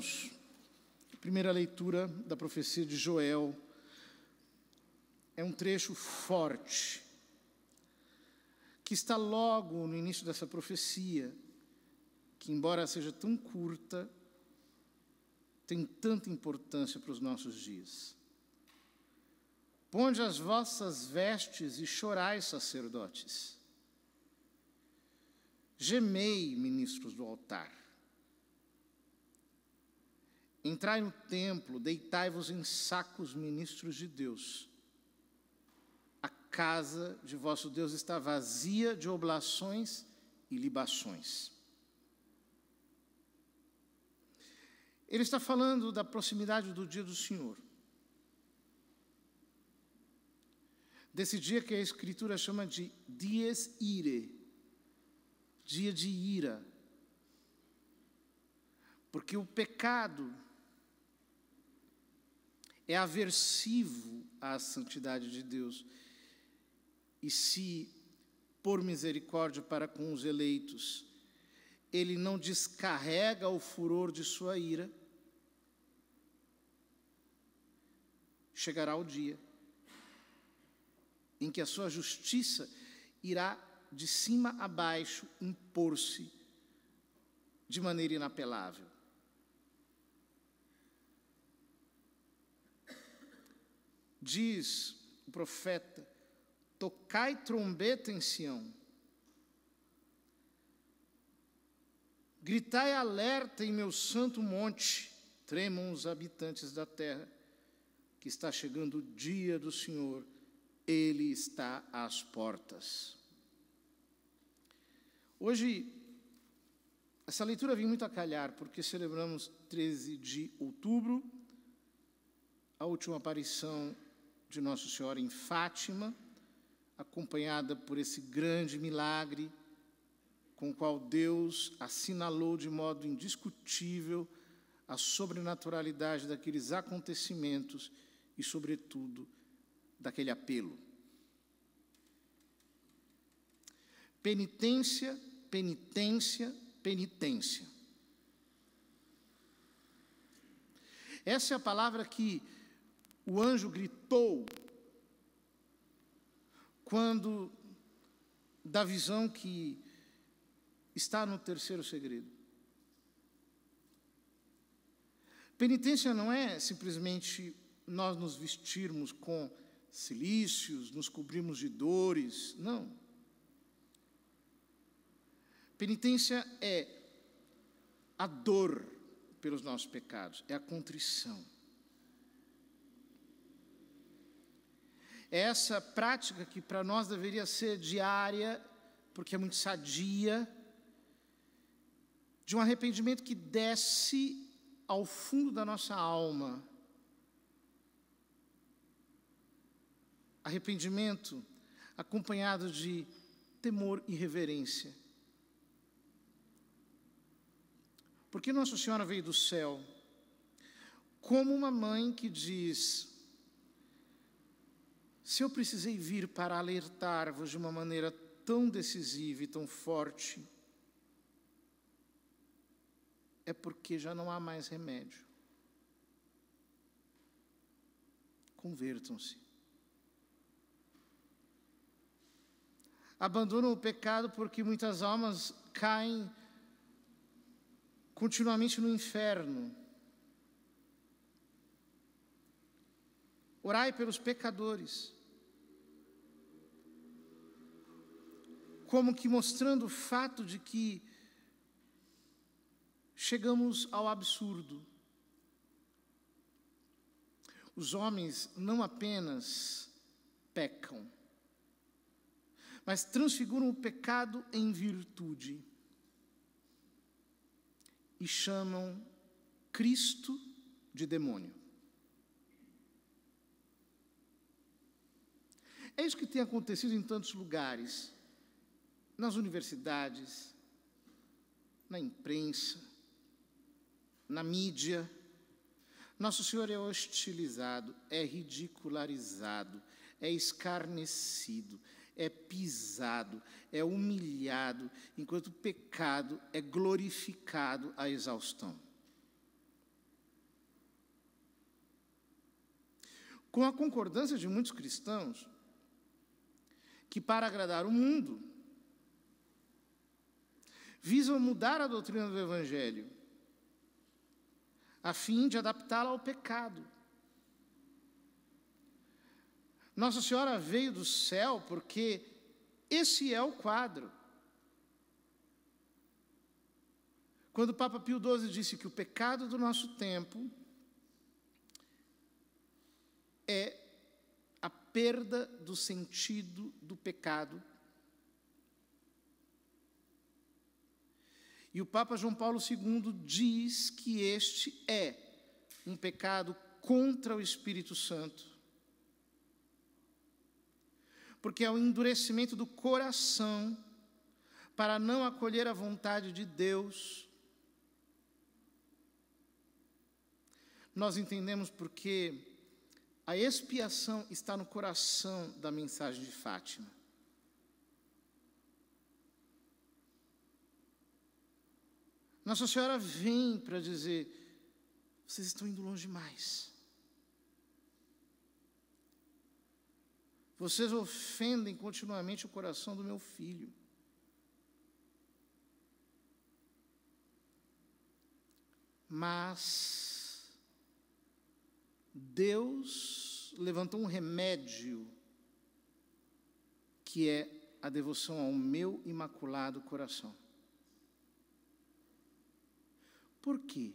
irmãos, a primeira leitura da profecia de Joel é um trecho forte, que está logo no início dessa profecia, que embora seja tão curta, tem tanta importância para os nossos dias. Ponde as vossas vestes e chorai, sacerdotes. Gemei, ministros do altar. Entrai no templo, deitai-vos em sacos, ministros de Deus. A casa de vosso Deus está vazia de oblações e libações. Ele está falando da proximidade do dia do Senhor. Desse dia que a Escritura chama de dies irae, dia de ira. Porque o pecado é aversivo à santidade de Deus. E se, por misericórdia para com os eleitos, ele não descarrega o furor de sua ira, chegará o dia em que a sua justiça irá de cima a baixo impor-se de maneira inapelável. Diz o profeta: tocai trombeta em Sião, gritai alerta em meu santo monte, tremam os habitantes da terra, que está chegando o dia do Senhor, ele está às portas. Hoje, essa leitura vem muito a calhar, porque celebramos 13 de outubro, a última aparição de Nossa Senhora em Fátima, acompanhada por esse grande milagre, com o qual Deus assinalou de modo indiscutível a sobrenaturalidade daqueles acontecimentos e, sobretudo, daquele apelo. Penitência, penitência, penitência. Essa é a palavra que o anjo gritou quando da visão que está no terceiro segredo. Penitência não é simplesmente nós nos vestirmos com cilícios, nos cobrirmos de dores, não. Penitência é a dor pelos nossos pecados, é a contrição. É essa prática que para nós deveria ser diária, porque é muito sadia, de um arrependimento que desce ao fundo da nossa alma. Arrependimento acompanhado de temor e reverência. Porque Nossa Senhora veio do céu como uma mãe que diz: se eu precisei vir para alertar-vos de uma maneira tão decisiva e tão forte, é porque já não há mais remédio. Convertam-se. Abandonam o pecado porque muitas almas caem continuamente no inferno. Orai pelos pecadores. Como que mostrando o fato de que chegamos ao absurdo. Os homens não apenas pecam, mas transfiguram o pecado em virtude e chamam Cristo de demônio. É isso que tem acontecido em tantos lugares, nas universidades, na imprensa, na mídia. Nosso Senhor é hostilizado, é ridicularizado, é escarnecido, é pisado, é humilhado, enquanto o pecado é glorificado à exaustão. com a concordância de muitos cristãos, que para agradar o mundo, visam mudar a doutrina do Evangelho, a fim de adaptá-la ao pecado. Nossa Senhora veio do céu porque esse é o quadro. Quando o Papa Pio XII disse que o pecado do nosso tempo é a perda do sentido do pecado. E o Papa João Paulo II diz que este é um pecado contra o Espírito Santo, porque é o endurecimento do coração para não acolher a vontade de Deus. Nós entendemos porque a expiação está no coração da mensagem de Fátima. Nossa Senhora vem para dizer: vocês estão indo longe demais. Vocês ofendem continuamente o coração do meu filho. Mas Deus levantou um remédio, que é a devoção ao meu imaculado coração. Por quê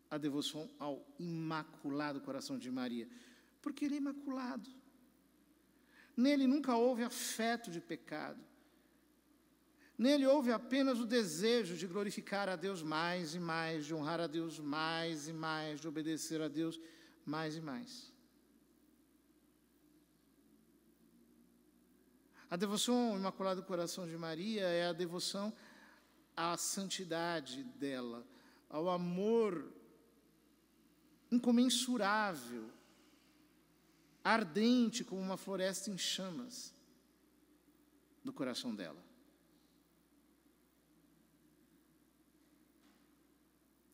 a devoção ao imaculado coração de Maria? Porque ele é imaculado. Nele nunca houve afeto de pecado. Nele houve apenas o desejo de glorificar a Deus mais e mais, de honrar a Deus mais e mais, de obedecer a Deus mais e mais. A devoção ao Imaculado Coração de Maria é a devoção à santidade dela, ao amor incomensurável, ardente como uma floresta em chamas do coração dela.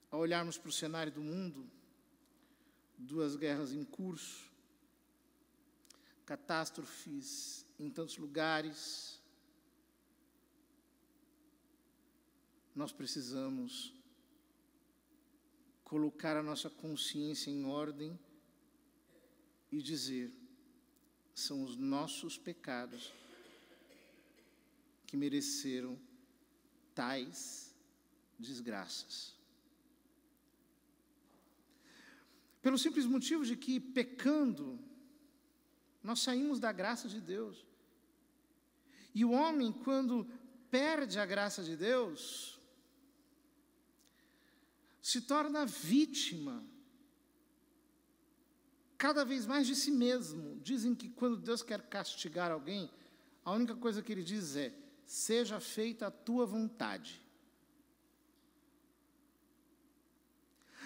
Ao olharmos para o cenário do mundo, 2 guerras em curso, catástrofes em tantos lugares, nós precisamos colocar a nossa consciência em ordem e dizer: são os nossos pecados que mereceram tais desgraças. Pelo simples motivo de que, pecando, nós saímos da graça de Deus. E o homem, quando perde a graça de Deus, se torna vítima cada vez mais de si mesmo. Dizem que quando Deus quer castigar alguém, a única coisa que ele diz é: seja feita a tua vontade.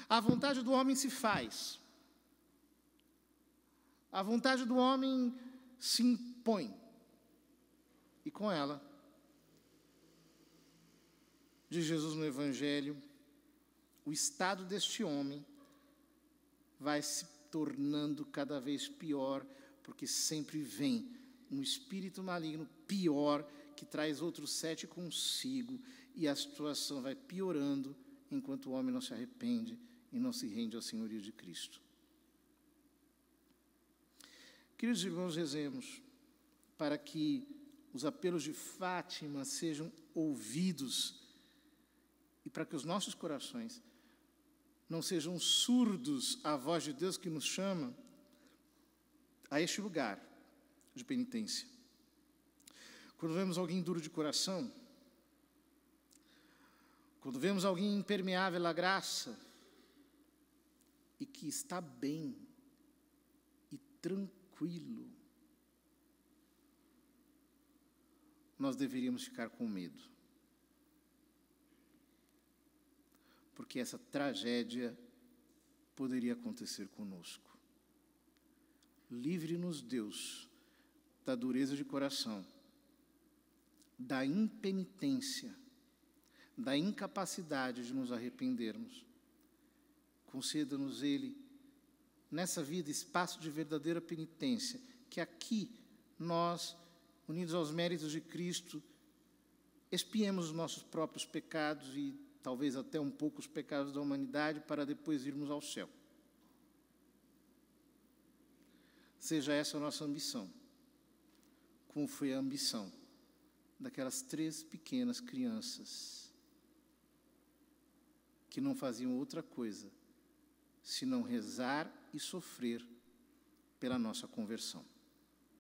A vontade do homem se faz. A vontade do homem se impõe. E com ela, diz Jesus no Evangelho, o estado deste homem vai se tornando cada vez pior, porque sempre vem um espírito maligno pior, que traz outros 7 consigo, e a situação vai piorando, enquanto o homem não se arrepende e não se rende ao senhorio de Cristo. Queridos irmãos, rezemos para que os apelos de Fátima sejam ouvidos e para que os nossos corações não sejam surdos à voz de Deus que nos chama a este lugar de penitência. Quando vemos alguém duro de coração, quando vemos alguém impermeável à graça e que está bem e tranquilo, nós deveríamos ficar com medo. Porque essa tragédia poderia acontecer conosco. Livre-nos, Deus, da dureza de coração, da impenitência, da incapacidade de nos arrependermos. Conceda-nos Ele nessa vida, espaço de verdadeira penitência, que aqui nós, unidos aos méritos de Cristo, expiemos os nossos próprios pecados e talvez até um pouco os pecados da humanidade, para depois irmos ao céu. Seja essa a nossa ambição, como foi a ambição daquelas 3 pequenas crianças que não faziam outra coisa senão rezar e sofrer pela nossa conversão.